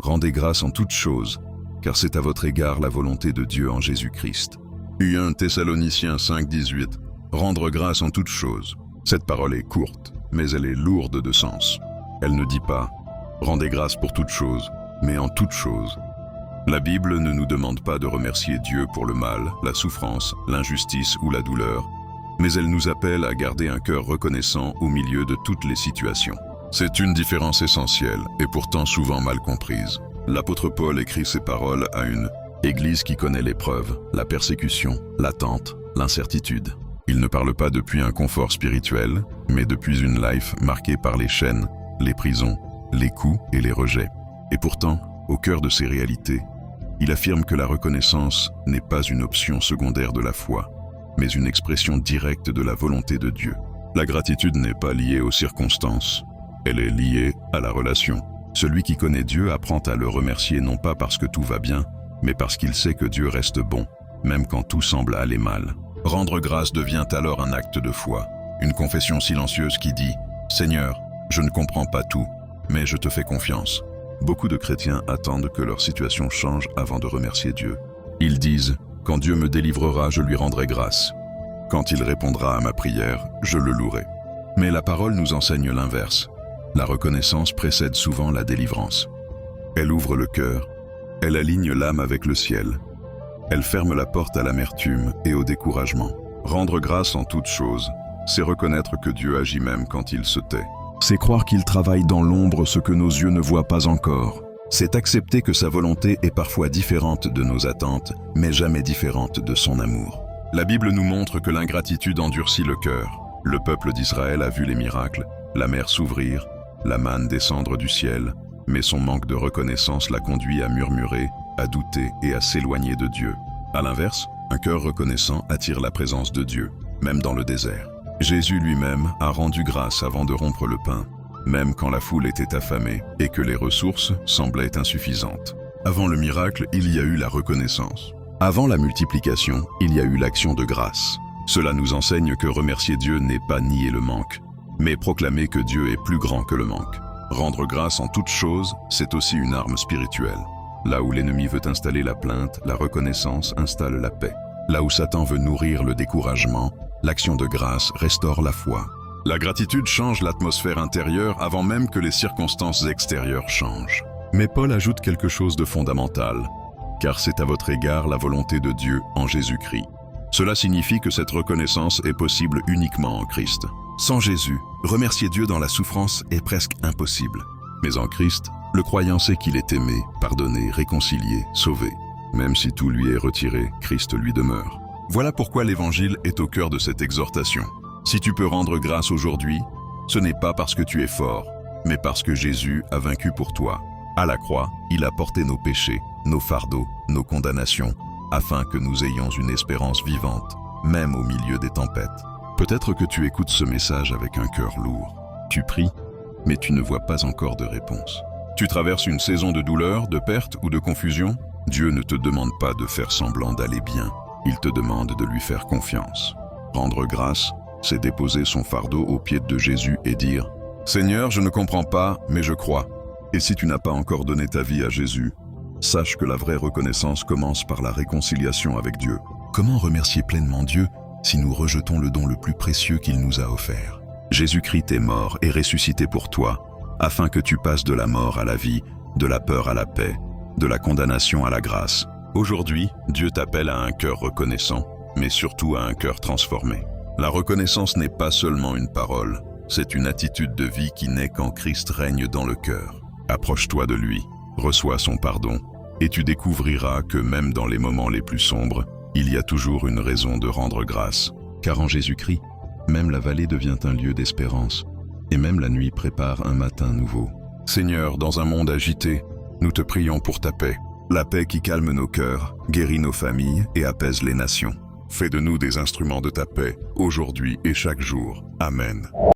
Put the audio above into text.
rendez grâce en toutes choses, car c'est à votre égard la volonté de Dieu en Jésus-Christ. 1 Thessaloniciens 5,18. Rendre grâce en toutes choses. Cette parole est courte, mais elle est lourde de sens. Elle ne dit pas « rendez grâce pour toutes choses », mais en toutes choses. La Bible ne nous demande pas de remercier Dieu pour le mal, la souffrance, l'injustice ou la douleur, mais elle nous appelle à garder un cœur reconnaissant au milieu de toutes les situations. C'est une différence essentielle et pourtant souvent mal comprise. L'apôtre Paul écrit ces paroles à une Église qui connaît l'épreuve, la persécution, l'attente, l'incertitude. Il ne parle pas depuis un confort spirituel, mais depuis une life marquée par les chaînes, les prisons, les coups et les rejets. Et pourtant, au cœur de ces réalités, il affirme que la reconnaissance n'est pas une option secondaire de la foi, mais une expression directe de la volonté de Dieu. La gratitude n'est pas liée aux circonstances, elle est liée à la relation. Celui qui connaît Dieu apprend à le remercier non pas parce que tout va bien, mais parce qu'il sait que Dieu reste bon, même quand tout semble aller mal. Rendre grâce devient alors un acte de foi, une confession silencieuse qui dit « Seigneur, je ne comprends pas tout, mais je te fais confiance ». Beaucoup de chrétiens attendent que leur situation change avant de remercier Dieu. Ils disent « Quand Dieu me délivrera, je lui rendrai grâce. Quand il répondra à ma prière, je le louerai. » Mais la parole nous enseigne l'inverse. La reconnaissance précède souvent la délivrance. Elle ouvre le cœur, elle aligne l'âme avec le ciel. Elle ferme la porte à l'amertume et au découragement. Rendre grâce en toutes choses, c'est reconnaître que Dieu agit même quand il se tait. C'est croire qu'il travaille dans l'ombre ce que nos yeux ne voient pas encore. C'est accepter que sa volonté est parfois différente de nos attentes, mais jamais différente de son amour. La Bible nous montre que l'ingratitude endurcit le cœur. Le peuple d'Israël a vu les miracles, la mer s'ouvrir, la manne descendre du ciel, mais son manque de reconnaissance l'a conduit à murmurer, à douter et à s'éloigner de Dieu. À l'inverse, un cœur reconnaissant attire la présence de Dieu, même dans le désert. Jésus lui-même a rendu grâce avant de rompre le pain, même quand la foule était affamée et que les ressources semblaient insuffisantes. Avant le miracle, il y a eu la reconnaissance. Avant la multiplication, il y a eu l'action de grâce. Cela nous enseigne que remercier Dieu n'est pas nier le manque, mais proclamer que Dieu est plus grand que le manque. Rendre grâce en toutes choses, c'est aussi une arme spirituelle. Là où l'ennemi veut installer la plainte, la reconnaissance installe la paix. Là où Satan veut nourrir le découragement, l'action de grâce restaure la foi. La gratitude change l'atmosphère intérieure avant même que les circonstances extérieures changent. Mais Paul ajoute quelque chose de fondamental, car c'est à votre égard la volonté de Dieu en Jésus-Christ. Cela signifie que cette reconnaissance est possible uniquement en Christ. Sans Jésus, remercier Dieu dans la souffrance est presque impossible. Mais en Christ, le croyant sait qu'il est aimé, pardonné, réconcilié, sauvé. Même si tout lui est retiré, Christ lui demeure. Voilà pourquoi l'Évangile est au cœur de cette exhortation. Si tu peux rendre grâce aujourd'hui, ce n'est pas parce que tu es fort, mais parce que Jésus a vaincu pour toi. À la croix, il a porté nos péchés, nos fardeaux, nos condamnations, afin que nous ayons une espérance vivante, même au milieu des tempêtes. Peut-être que tu écoutes ce message avec un cœur lourd. Tu pries, mais tu ne vois pas encore de réponse. Tu traverses une saison de douleur, de perte ou de confusion? Dieu ne te demande pas de faire semblant d'aller bien. Il te demande de lui faire confiance. Rendre grâce, c'est déposer son fardeau aux pieds de Jésus et dire « Seigneur, je ne comprends pas, mais je crois. » Et si tu n'as pas encore donné ta vie à Jésus, sache que la vraie reconnaissance commence par la réconciliation avec Dieu. Comment remercier pleinement Dieu si nous rejetons le don le plus précieux qu'il nous a offert? Jésus-Christ est mort et ressuscité pour toi, afin que tu passes de la mort à la vie, de la peur à la paix, de la condamnation à la grâce. Aujourd'hui, Dieu t'appelle à un cœur reconnaissant, mais surtout à un cœur transformé. La reconnaissance n'est pas seulement une parole, c'est une attitude de vie qui naît quand Christ règne dans le cœur. Approche-toi de lui, reçois son pardon, et tu découvriras que même dans les moments les plus sombres, il y a toujours une raison de rendre grâce. Car en Jésus-Christ, même la vallée devient un lieu d'espérance, et même la nuit prépare un matin nouveau. Seigneur, dans un monde agité, nous te prions pour ta paix, la paix qui calme nos cœurs, guérit nos familles et apaise les nations. Fais de nous des instruments de ta paix, aujourd'hui et chaque jour. Amen.